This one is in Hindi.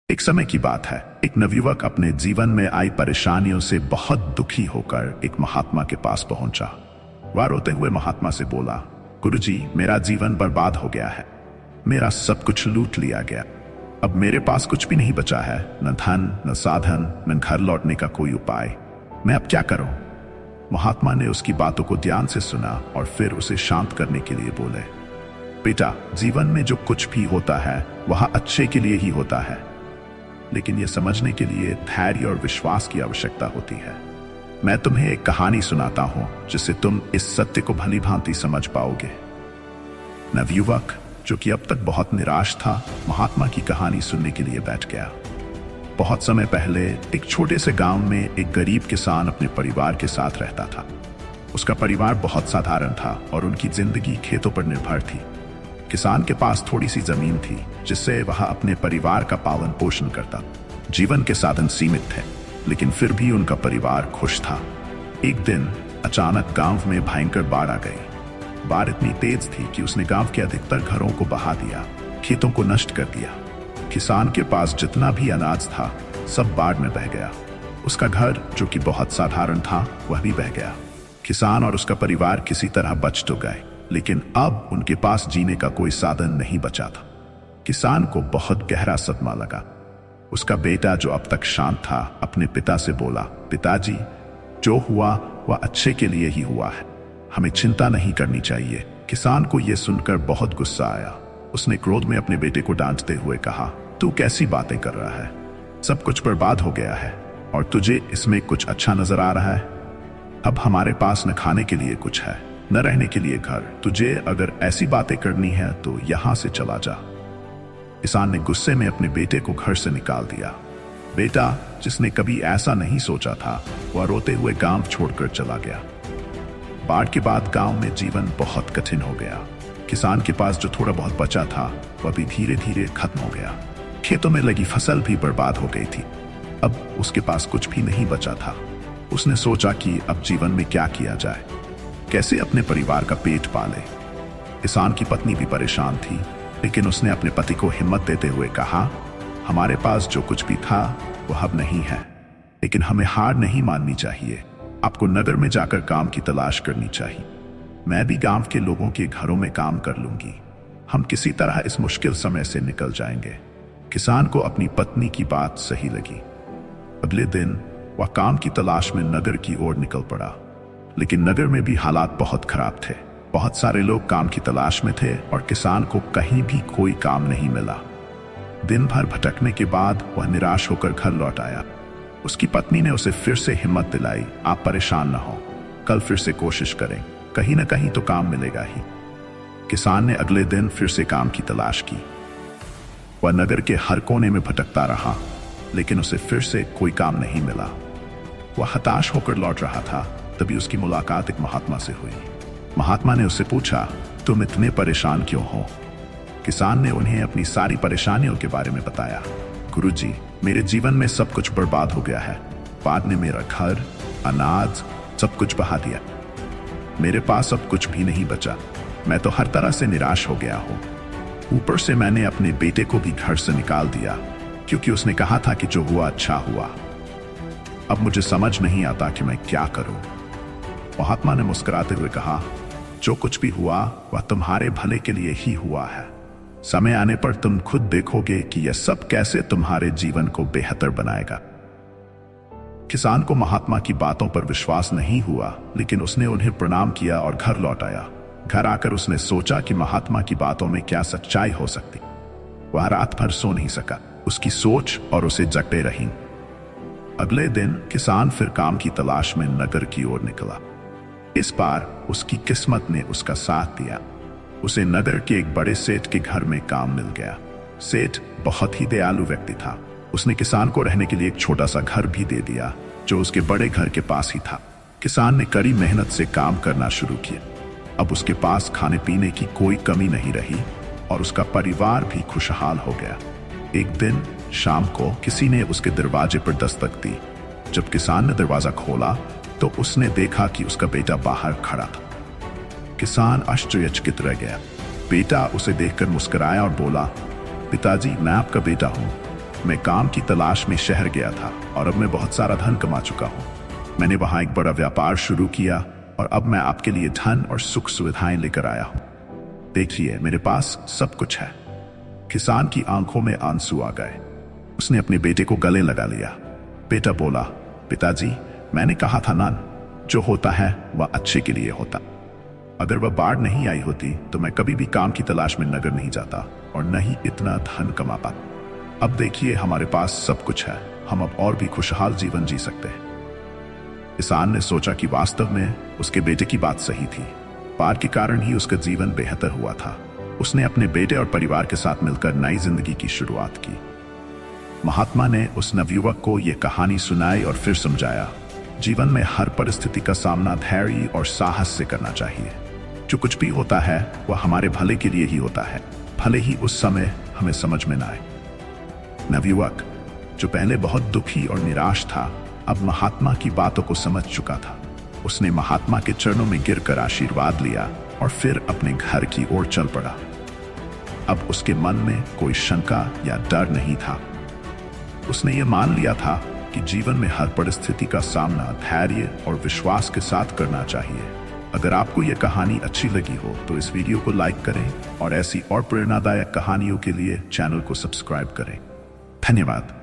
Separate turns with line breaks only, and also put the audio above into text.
एक समय की बात है, एक नवयुवक अपने जीवन में आई परेशानियों से बहुत दुखी होकर एक महात्मा के पास पहुंचा। वह रोते हुए महात्मा से बोला, गुरुजी, मेरा जीवन बर्बाद हो गया है। मेरा सब कुछ लूट लिया गया। अब मेरे पास कुछ भी नहीं बचा है, न धन, न साधन, न घर लौटने का कोई उपाय। मैं अब क्या करूं? महात्मा ने उसकी बातों को ध्यान से सुना और फिर उसे शांत करने के लिए बोले, बेटा, जीवन में जो कुछ भी होता है वह अच्छे के लिए ही होता है, लेकिन यह समझने के लिए धैर्य और विश्वास की आवश्यकता होती है। मैं तुम्हें एक कहानी सुनाता हूं जिससे तुम इस सत्य को भली भांति समझ पाओगे। नवयुवक, जो कि अब तक बहुत निराश था, महात्मा की कहानी सुनने के लिए बैठ गया। बहुत समय पहले एक छोटे से गांव में एक गरीब किसान अपने परिवार के साथ रहता था। उसका परिवार बहुत साधारण था और उनकी जिंदगी खेतों पर निर्भर थी। किसान के पास थोड़ी सी जमीन थी जिससे वह अपने परिवार का पालन पोषण करता। जीवन के साधन सीमित थे, लेकिन फिर भी उनका परिवार खुश था। एक दिन अचानक गांव में भयंकर बाढ़ आ गई। बाढ़ इतनी तेज थी कि उसने गांव के अधिकतर घरों को बहा दिया, खेतों को नष्ट कर दिया। किसान के पास जितना भी अनाज था सब बाढ़ में बह गया। उसका घर, जो कि बहुत साधारण था, वह भी बह गया। किसान और उसका परिवार किसी तरह बच तो गए, लेकिन अब उनके पास जीने का कोई साधन नहीं बचा था। किसान को बहुत गहरा सदमा लगा। उसका बेटा, जो अब तक शांत था, अपने पिता से बोला, पिताजी, जो हुआ वह अच्छे के लिए ही हुआ है, हमें चिंता नहीं करनी चाहिए। किसान को यह सुनकर बहुत गुस्सा आया। उसने क्रोध में अपने बेटे को डांटते हुए कहा, तू कैसी बातें कर रहा है? सब कुछ बर्बाद हो गया है और तुझे इसमें कुछ अच्छा नजर आ रहा है? अब हमारे पास न खाने के लिए कुछ है, न रहने के लिए घर। तुझे अगर ऐसी बातें करनी है तो यहां से चला जा। किसान ने गुस्से में अपने बेटे को घर से निकाल दिया। बेटा, जिसने कभी ऐसा नहीं सोचा था, वह रोते हुए गांव छोड़कर चला गया। बाढ़ के बाद गांव में जीवन बहुत कठिन हो गया। किसान के पास जो थोड़ा बहुत बचा था वह भी धीरे धीरे खत्म हो गया। खेतों में लगी फसल भी बर्बाद हो गई थी। अब उसके पास कुछ भी नहीं बचा था। उसने सोचा कि अब जीवन में क्या किया जाए, कैसे अपने परिवार का पेट पाले। किसान की पत्नी भी परेशान थी, लेकिन उसने अपने पति को हिम्मत देते हुए कहा, हमारे पास जो कुछ भी था वह अब नहीं है, लेकिन हमें हार नहीं माननी चाहिए। आपको नगर में जाकर काम की तलाश करनी चाहिए। मैं भी गांव के लोगों के घरों में काम कर लूंगी। हम किसी तरह इस मुश्किल समय से निकल जाएंगे। किसान को अपनी पत्नी की बात सही लगी। अगले दिन वह काम की तलाश में नगर की ओर निकल पड़ा, लेकिन नगर में भी हालात बहुत खराब थे। बहुत सारे लोग काम की तलाश में थे और किसान को कहीं भी कोई काम नहीं मिला। दिन भर भटकने के बाद वह निराश होकर घर लौट आया। उसकी पत्नी ने उसे फिर से हिम्मत दिलाई, आप परेशान न हो, कल फिर से कोशिश करें, कहीं न कहीं तो काम मिलेगा ही। किसान ने अगले दिन फिर से काम की तलाश की। वह नगर के हर कोने में भटकता रहा, लेकिन उसे फिर से कोई काम नहीं मिला। वह हताश होकर लौट रहा था, तभी उसकी मुलाकात एक महात्मा से हुई। महात्मा ने उससे पूछा, तुम इतने परेशान क्यों हो? किसान ने उन्हें अपनी सारी परेशानियों के बारे में बताया। गुरुजी, मेरे जीवन में सब कुछ बर्बाद हो गया है। बाढ़ ने मेरा घर, अनाज, सब कुछ बहा दिया। मेरे पास अब कुछ भी नहीं बचा। मैं तो हर तरह से निराश हो गया हूँ। ऊपर से मैंने अपने बेटे को भी घर से निकाल दिया, क्योंकि उसने कहा था कि जो हुआ अच्छा हुआ। अब मुझे समझ नहीं आता कि मैं क्या करूं। महात्मा ने मुस्कुराते हुए कहा, जो कुछ भी हुआ वह तुम्हारे भले के लिए ही हुआ है। समय आने पर तुम खुद देखोगे कि यह सब कैसे तुम्हारे जीवन को बेहतर बनाएगा। किसान को महात्मा की बातों पर विश्वास नहीं हुआ, लेकिन उसने उन्हें प्रणाम किया और घर लौट आया। घर आकर उसने सोचा कि महात्मा की बातों में क्या सच्चाई हो सकती। वह रात भर सो नहीं सका। उसकी सोच और उसे जगते रही। अगले दिन किसान फिर काम की तलाश में नगर की ओर निकला। इस बार उसकी किस्मत ने उसका साथ दिया। उसे नगर के एक बड़े सेठ के घर में काम मिल गया। सेठ बहुत ही दयालु व्यक्ति था। उसने किसान को रहने के लिए एक छोटा सा घर भी दे दिया, जो उसके बड़े घर के पास ही था। किसान ने कड़ी मेहनत से काम करना शुरू किया। अब उसके पास खाने पीने की कोई कमी नहीं रही और उसका परिवार भी खुशहाल हो गया। एक दिन शाम को किसी ने उसके दरवाजे पर दस्तक दी। जब किसान ने दरवाजा खोला तो उसने देखा कि उसका बेटा बाहर खड़ा था। किसान आश्चर्यचकित रह गया। बेटा उसे देखकर मुस्कुराया और बोला, पिताजी, मैं आपका बेटा हूं। मैं काम की तलाश में शहर गया था और अब मैं बहुत सारा धन कमा चुका हूँ। मैंने वहां एक बड़ा व्यापार शुरू किया और अब मैं आपके लिए धन और सुख सुविधाएं लेकर आया हूँ। देखिए, मेरे पास सब कुछ है। किसान की आंखों में आंसू आ गए। उसने अपने बेटे को गले लगा लिया। बेटा बोला, पिताजी, मैंने कहा था ना, जो होता है वह अच्छे के लिए होता। अगर वह बाढ़ नहीं आई होती तो मैं कभी भी काम की तलाश में नगर नहीं जाता और न ही इतना धन कमा पाता। अब देखिए, हमारे पास सब कुछ है, हम अब और भी खुशहाल जीवन जी सकते हैं। किसान ने सोचा कि वास्तव में उसके बेटे की बात सही थी। बाढ़ के कारण ही उसका जीवन बेहतर हुआ था। उसने अपने बेटे और परिवार के साथ मिलकर नई जिंदगी की शुरुआत की। महात्मा ने उस नवयुवक को यह कहानी सुनाई और फिर समझाया, जीवन में हर परिस्थिति का सामना धैर्य और साहस से करना चाहिए। जो कुछ भी होता है वह हमारे भले के लिए ही होता है, भले ही उस समय हमें समझ में न आए। नवयुवक, जो पहले बहुत दुखी और निराश था, अब महात्मा की बातों को समझ चुका था। उसने महात्मा के चरणों में गिरकर आशीर्वाद लिया और फिर अपने घर की ओर चल पड़ा। अब उसके मन में कोई शंका या डर नहीं था। उसने ये मान लिया था कि जीवन में हर परिस्थिति का सामना धैर्य और विश्वास के साथ करना चाहिए। अगर आपको यह कहानी अच्छी लगी हो तो इस वीडियो को लाइक करें और ऐसी और प्रेरणादायक कहानियों के लिए चैनल को सब्सक्राइब करें। धन्यवाद।